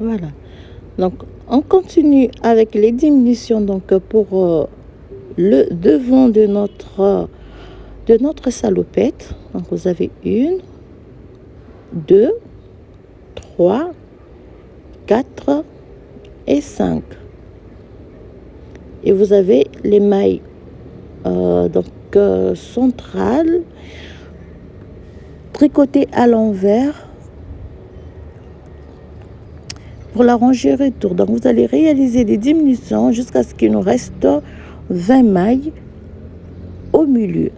Voilà. Donc, on continue avec les diminutions. Donc, pour le devant de notre salopette. Donc, vous avez 1, 2, 3, 4 et 5. Et vous avez les mailles centrales tricotées à l'envers pour la rangée retour. Donc, vous allez réaliser des diminutions jusqu'à ce qu'il nous reste 20 mailles au milieu.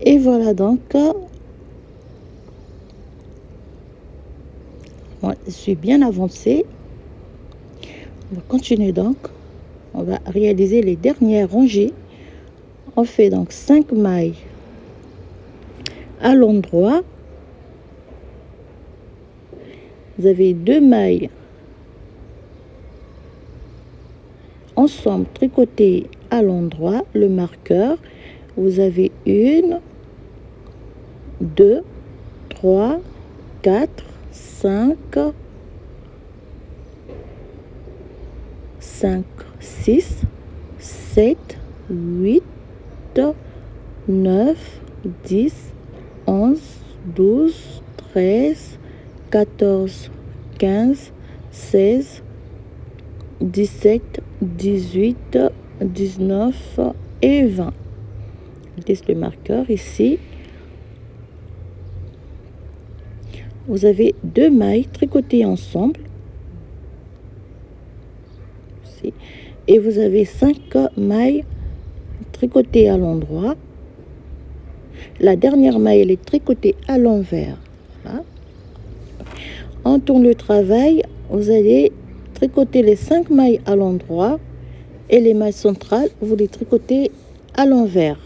Et voilà donc, moi je suis bien avancée. On va continuer donc. On va réaliser les dernières rangées. On fait donc 5 mailles à l'endroit. Vous avez 2 mailles ensemble tricoter à l'endroit le marqueur. Vous avez 1, 2, 3, 4, 5, 6, 7, 8, 9, 10, 11, 12, 13, 14, 15, 16, 17, 18, 19 et 20. Je laisse le marqueur ici. Vous avez 2 mailles tricotées ensemble. Ici. Et vous avez 5 mailles tricotées à l'endroit. La dernière maille, elle est tricotée à l'envers. Voilà. On tourne le travail. Vous allez tricoter les 5 mailles à l'endroit et les mailles centrales, vous les tricotez à l'envers.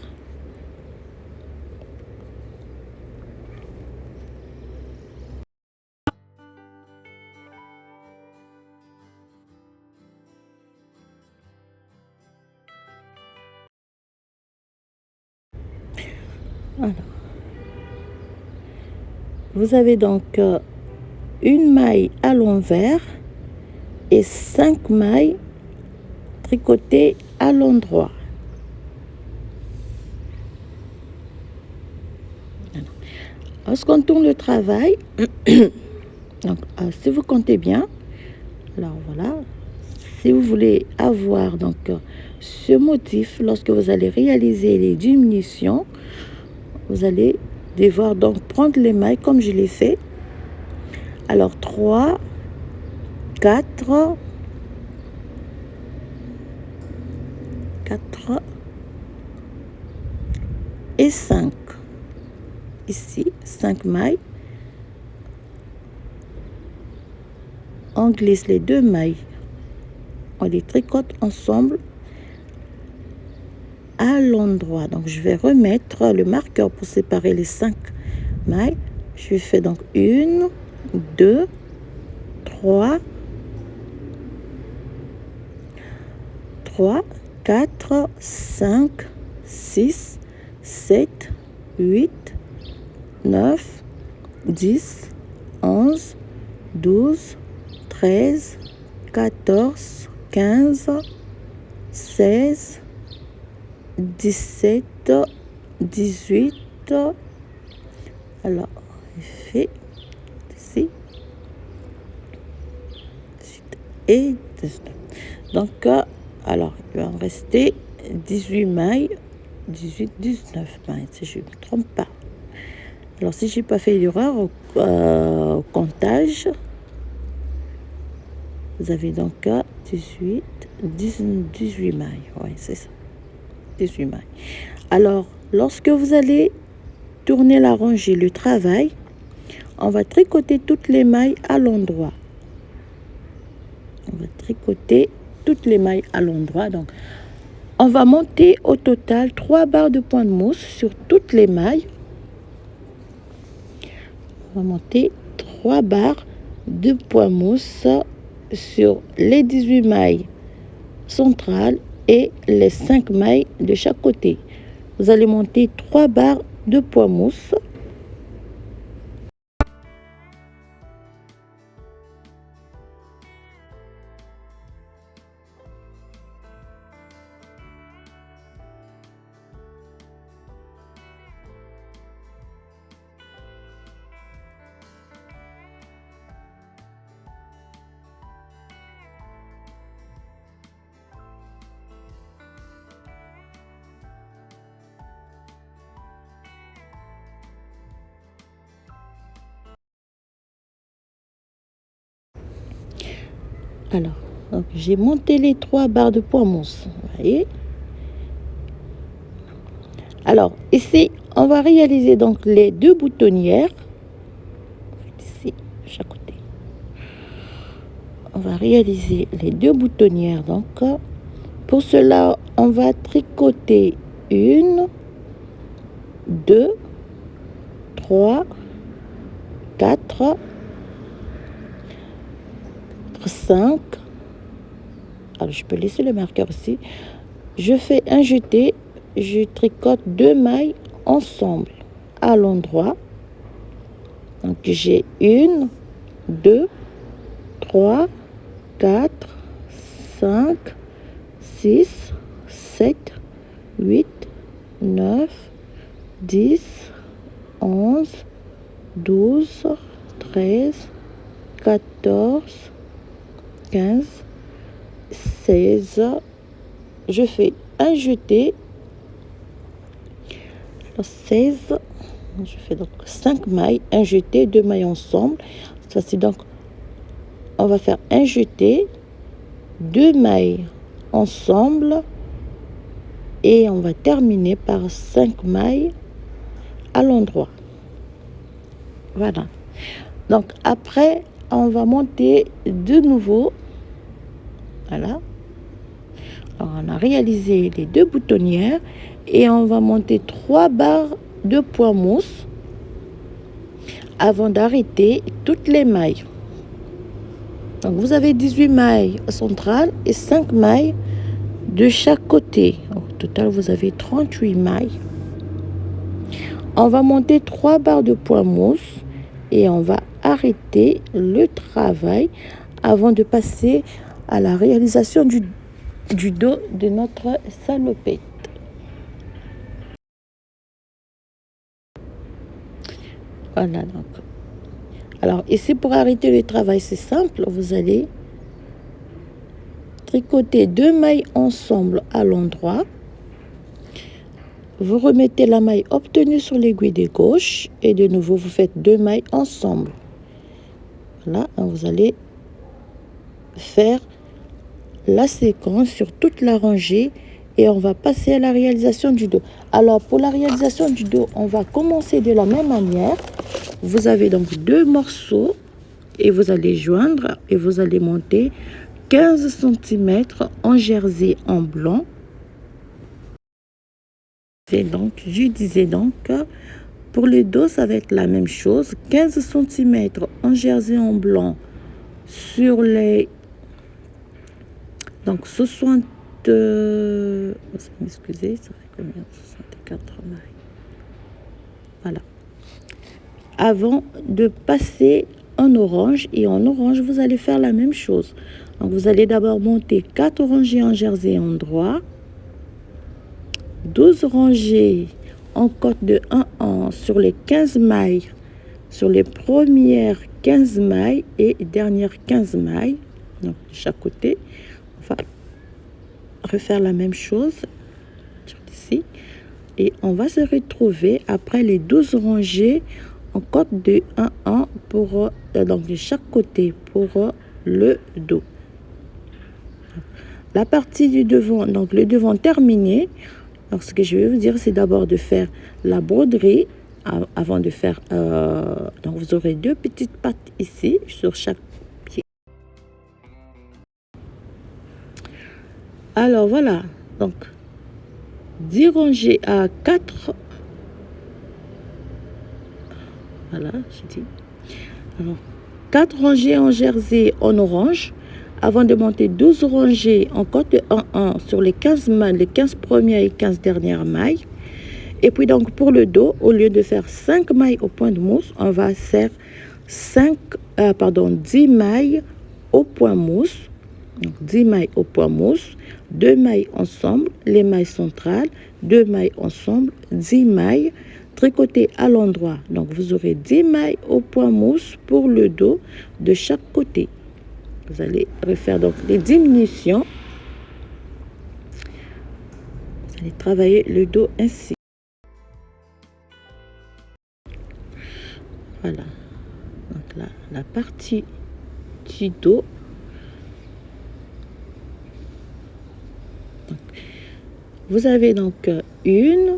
Voilà. Vous avez donc une maille à l'envers et 5 mailles tricotées à l'endroit. Lorsqu'on tourne le travail, donc, si vous comptez bien, alors voilà, si vous voulez avoir donc ce motif, lorsque vous allez réaliser les diminutions, vous allez devoir donc prendre les mailles comme je l'ai fait. Alors 3, 4, 4 et 5. Ici, 5 mailles. On glisse les 2 mailles. On les tricote ensemble à l'endroit. Donc, je vais remettre le marqueur pour séparer les 5 mailles. Je fais donc 1, 2, 3, 4, 5, 6, 7, 8, 9, 10, 11, 12, 13, 14, 15, 16, 17, 18. Alors, je fais ici. Et 19. Donc, alors, il va en rester 18 mailles. 18, 19 mailles, si je ne me trompe pas. Alors, si je n'ai pas fait d'erreur au comptage, vous avez donc 18 mailles. Oui, c'est ça. 18 mailles. Alors, lorsque vous allez tourner la rangée, le travail, on va tricoter toutes les mailles à l'endroit. On va tricoter toutes les mailles à l'endroit. Donc, on va monter au total 3 barres de point de mousse sur toutes les mailles. On va monter 3 barres de point mousse sur les 18 mailles centrales et les 5 mailles de chaque côté. Vous allez monter 3 barres de point mousse. Alors, donc j'ai monté les 3 barres de point mousse. Vous voyez? Alors, ici, on va réaliser donc les 2 boutonnières. Ici, de chaque côté. On va réaliser les 2 boutonnières. Donc, pour cela, on va tricoter 1, 2, 3, 4, 5, Alors, je peux laisser le marqueur ici. Je fais un jeté, je tricote 2 mailles ensemble à l'endroit. Donc, j'ai 1, 2, 3, 4, 5, 6, 7, 8, 9, 10, 11, 12, 13, 14, 15, 16. Je fais un jeté. Alors 16, je fais donc 5 mailles, un jeté, 2 mailles ensemble. Ça c'est donc, on va faire un jeté, 2 mailles ensemble et on va terminer par 5 mailles à l'endroit. Voilà. Donc après, on va monter de nouveau. Voilà. Alors, on a réalisé les 2 boutonnières et on va monter 3 barres de point mousse avant d'arrêter toutes les mailles. Donc vous avez 18 mailles centrales et 5 mailles de chaque côté. Au total, vous avez 38 mailles. On va monter 3 barres de point mousse et on va arrêter le travail avant de passer à la réalisation du dos de notre salopette. Voilà donc. Alors ici pour arrêter le travail c'est simple, vous allez tricoter 2 mailles ensemble à l'endroit. Vous remettez la maille obtenue sur l'aiguille de gauche et de nouveau vous faites 2 mailles ensemble. Voilà, vous allez faire la séquence sur toute la rangée et on va passer à la réalisation du dos. Alors pour la réalisation du dos, on va commencer de la même manière. Vous avez donc 2 morceaux et vous allez joindre et vous allez monter 15 cm en jersey en blanc. Et donc, je disais donc, pour le dos, ça va être la même chose. 15 cm en jersey en blanc sur les... Donc, 60... excusez, ça fait combien? 64 mailles. Voilà. Avant de passer en orange. Et en orange, vous allez faire la même chose. Donc, vous allez d'abord monter 4 rangées en jersey en droit. 12 rangées en côte de 1 sur les 15 mailles, sur les premières 15 mailles et dernières 15 mailles, donc de chaque côté. On va refaire la même chose ici et on va se retrouver après les 12 rangées en côte de 1 pour donc de chaque côté pour le dos. La partie du devant, donc le devant terminé. Alors, ce que je vais vous dire, c'est d'abord de faire la broderie avant de faire... donc, vous aurez 2 petites pattes ici, sur chaque pied. Alors, voilà. Donc, 10 rangées à 4. Voilà, j'ai dit. Alors, 4 rangées en jersey en orange. Avant de monter 12 rangées en côte de 1 sur les 15 mailles, les 15 premières et 15 dernières mailles. Et puis donc pour le dos, au lieu de faire 5 mailles au point de mousse, on va faire 10 mailles au point mousse. Donc 10 mailles au point mousse, 2 mailles ensemble, les mailles centrales, 2 mailles ensemble, 10 mailles tricotées à l'endroit. Donc vous aurez 10 mailles au point mousse pour le dos de chaque côté. Vous allez refaire donc les diminutions. Vous allez travailler le dos ainsi. Voilà. Donc là, la partie du dos. Donc, vous avez donc 1,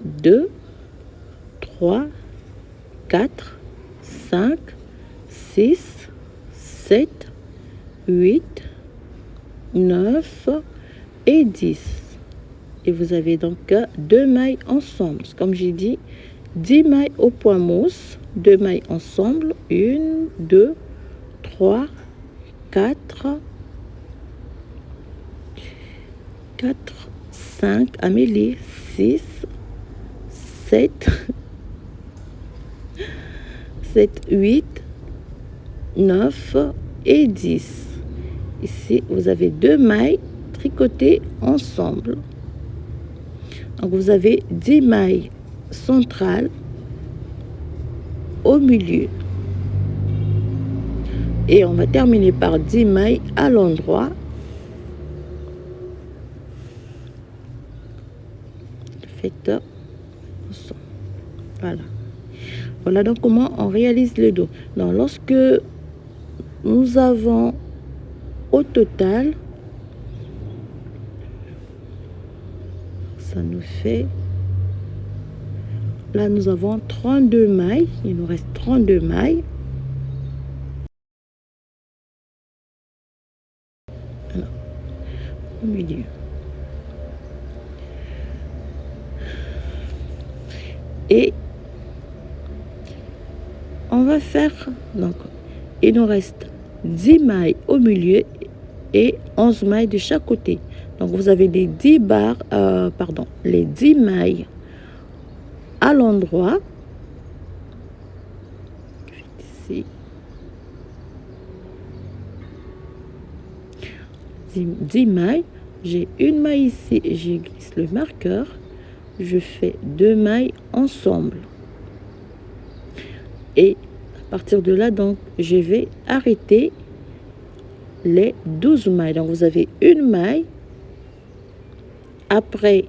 2, 3, 4, 5, 6, 7, 8, 9 et 10. Et vous avez donc 2 mailles ensemble. Comme j'ai dit, 10 mailles au point mousse, 2 mailles ensemble, 1, 2, 3, 4, 4, 5, Amélie, 6, 7, 7, 8, 9 et 10. Ici, vous avez 2 mailles tricotées ensemble. Donc, vous avez 10 mailles centrales au milieu. Et on va terminer par 10 mailles à l'endroit. Faites ensemble. Voilà. Voilà donc comment on réalise le dos. Donc, lorsque nous avons au total, ça nous fait, là nous avons 32 mailles, il nous reste 32 mailles. Voilà. Au milieu. Et on va faire, donc il nous reste 10 mailles au milieu et 11 mailles de chaque côté. Donc vous avez les 10 barres, les 10 mailles à l'endroit. Ici. 10 mailles. J'ai une maille ici, je glisse le marqueur. Je fais 2 mailles ensemble. Et à partir de là, donc, je vais arrêter les 12 mailles. Donc, vous avez une maille. Après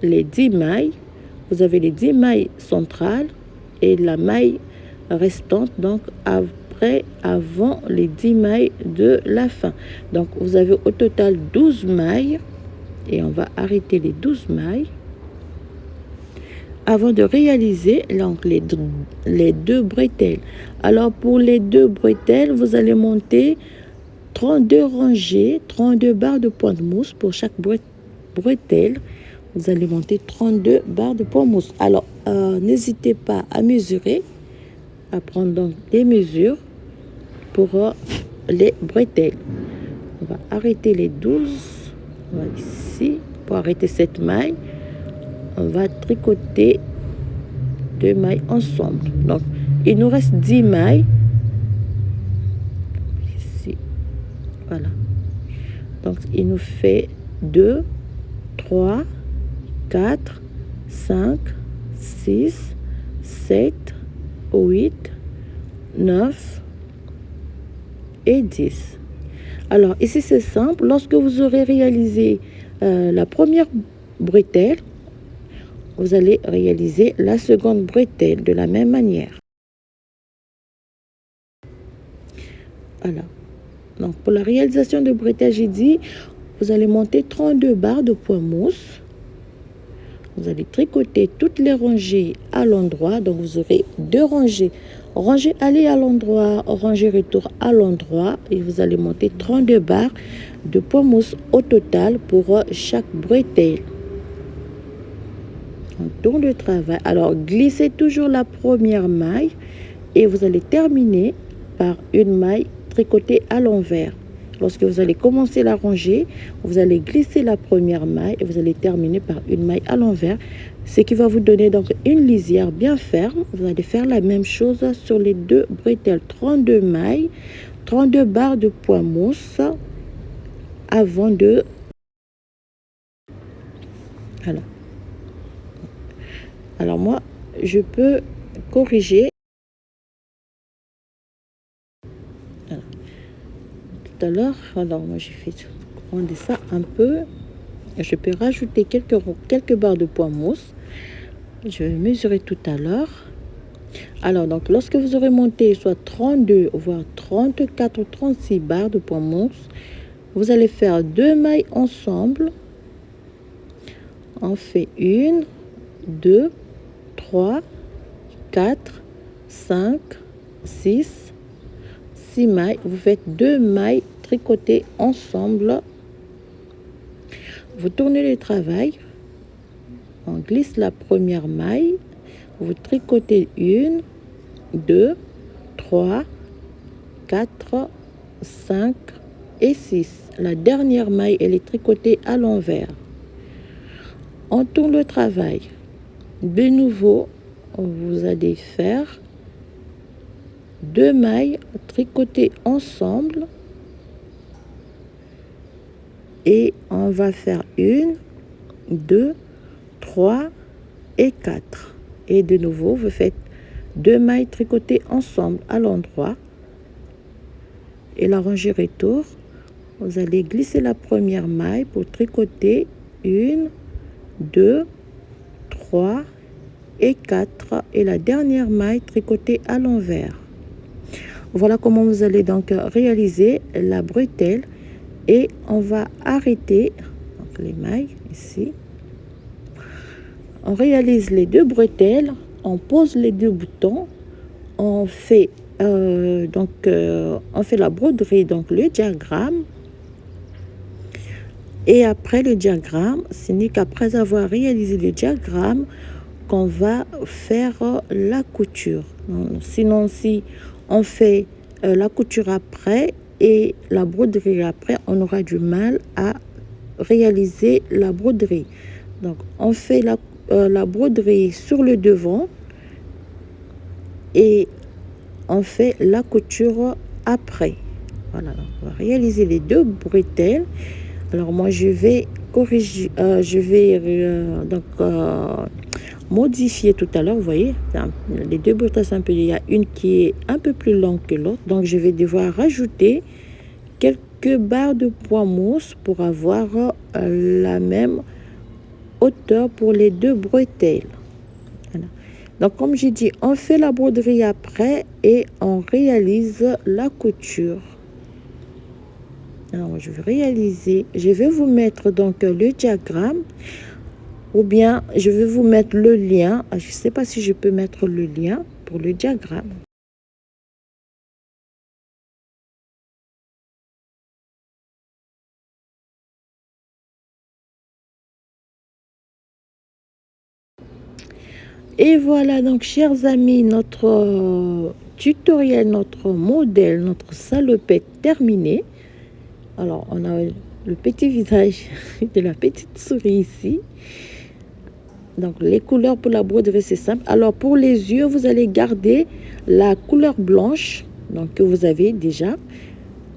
les 10 mailles, vous avez les 10 mailles centrales et la maille restante, donc avant les 10 mailles de la fin. Donc, vous avez au total 12 mailles et on va arrêter les 12 mailles avant de réaliser donc, les deux bretelles. Alors, pour les deux bretelles, vous allez monter 32 rangées, 32 barres de point de mousse pour chaque bretelle. Vous allez monter 32 barres de point de mousse. Alors, n'hésitez pas à mesurer, à prendre donc des mesures pour les bretelles. On va arrêter les 12. On va ici, pour arrêter cette maille, on va tricoter 2 mailles ensemble. Donc, il nous reste 10 mailles. Ici, voilà. Donc, il nous fait 2, 3, 4, 5, 6, 7, 8, 9 et 10. Alors, ici, c'est simple. Lorsque vous aurez réalisé la première bretelle, vous allez réaliser la seconde bretelle de la même manière. Voilà. Donc, pour la réalisation de bretelle, j'ai dit, vous allez monter 32 barres de point mousse. Vous allez tricoter toutes les rangées à l'endroit. Donc, vous aurez 2 rangées. Rangée aller à l'endroit, rangée retour à l'endroit. Et vous allez monter 32 barres de point mousse au total pour chaque bretelle. On tourne le travail. Alors, glissez toujours la première maille et vous allez terminer par une maille tricotée à l'envers. Lorsque vous allez commencer la rangée, vous allez glisser la première maille et vous allez terminer par une maille à l'envers, ce qui va vous donner donc une lisière bien ferme. Vous allez faire la même chose sur les deux bretelles. 32 mailles, 32 barres de point mousse avant de... Voilà. Alors moi, je peux corriger. Voilà. Tout à l'heure, alors moi j'ai fait grandir ça un peu. Je peux rajouter quelques barres de point mousse. Je vais mesurer tout à l'heure. Alors donc lorsque vous aurez monté soit 32 voire 34 ou 36 barres de point mousse, vous allez faire 2 mailles ensemble. On fait 1, 2, 3, 4, 5, 6, 6 mailles. Vous faites 2 mailles tricotées ensemble. Vous tournez le travail. On glisse la première maille. Vous tricotez 1, 2, 3, 4, 5 et 6. La dernière maille, elle est tricotée à l'envers. On tourne le travail. De nouveau, vous allez faire 2 mailles tricotées ensemble et on va faire 1, 2, 3 et 4. Et de nouveau, vous faites 2 mailles tricotées ensemble à l'endroit et la rangée retour. Vous allez glisser la première maille pour tricoter 1, 2, 3 et 4 et la dernière maille tricotée à l'envers. Voilà comment vous allez donc réaliser la bretelle et on va arrêter donc les mailles ici. On réalise les 2 bretelles, on pose les 2 boutons, on fait on fait la broderie, donc le diagramme. Et après le diagramme, ce n'est qu'après avoir réalisé le diagramme qu'on va faire la couture. Sinon, si on fait la couture après et la broderie après, on aura du mal à réaliser la broderie. Donc, on fait la broderie sur le devant et on fait la couture après. Voilà, donc on va réaliser les 2 bretelles. Alors moi je vais corriger, modifier tout à l'heure. Vous voyez, les 2 bretelles, il y a une qui est un peu plus longue que l'autre, donc je vais devoir rajouter quelques barres de poids mousse pour avoir la même hauteur pour les 2 bretelles. Voilà. Donc comme j'ai dit, on fait la broderie après et on réalise la couture. Alors, je vais vous mettre donc le diagramme ou bien je vais vous mettre le lien. Je ne sais pas si je peux mettre le lien pour le diagramme. Et voilà donc, chers amis, notre tutoriel, notre modèle, notre salopette terminé. Alors, on a le petit visage de la petite souris ici. Donc, les couleurs pour la broderie, c'est simple. Alors, pour les yeux, vous allez garder la couleur blanche donc, que vous avez déjà.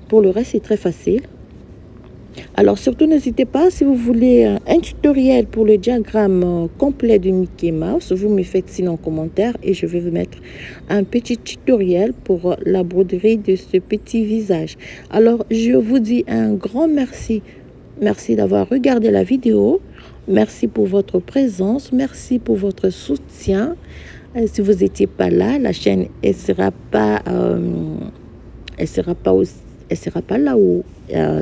Pour le reste, c'est très facile. Alors, surtout, n'hésitez pas, si vous voulez un tutoriel pour le diagramme complet de Mickey Mouse, vous me faites sinon en commentaire et je vais vous mettre un petit tutoriel pour la broderie de ce petit visage. Alors, je vous dis un grand merci. Merci d'avoir regardé la vidéo. Merci pour votre présence. Merci pour votre soutien. Si vous n'étiez pas là, la chaîne elle sera pas là où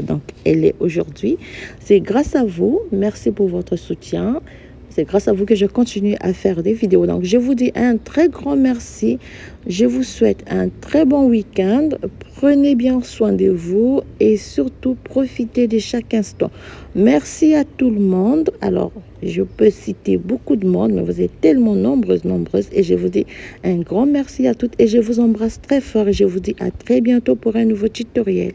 donc elle est aujourd'hui. C'est grâce à vous. Merci pour votre soutien. C'est grâce à vous que je continue à faire des vidéos. Donc, je vous dis un très grand merci. Je vous souhaite un très bon week-end. Prenez bien soin de vous et surtout profitez de chaque instant. Merci à tout le monde. Alors, je peux citer beaucoup de monde, mais vous êtes tellement nombreuses. Et je vous dis un grand merci à toutes et je vous embrasse très fort et je vous dis à très bientôt pour un nouveau tutoriel.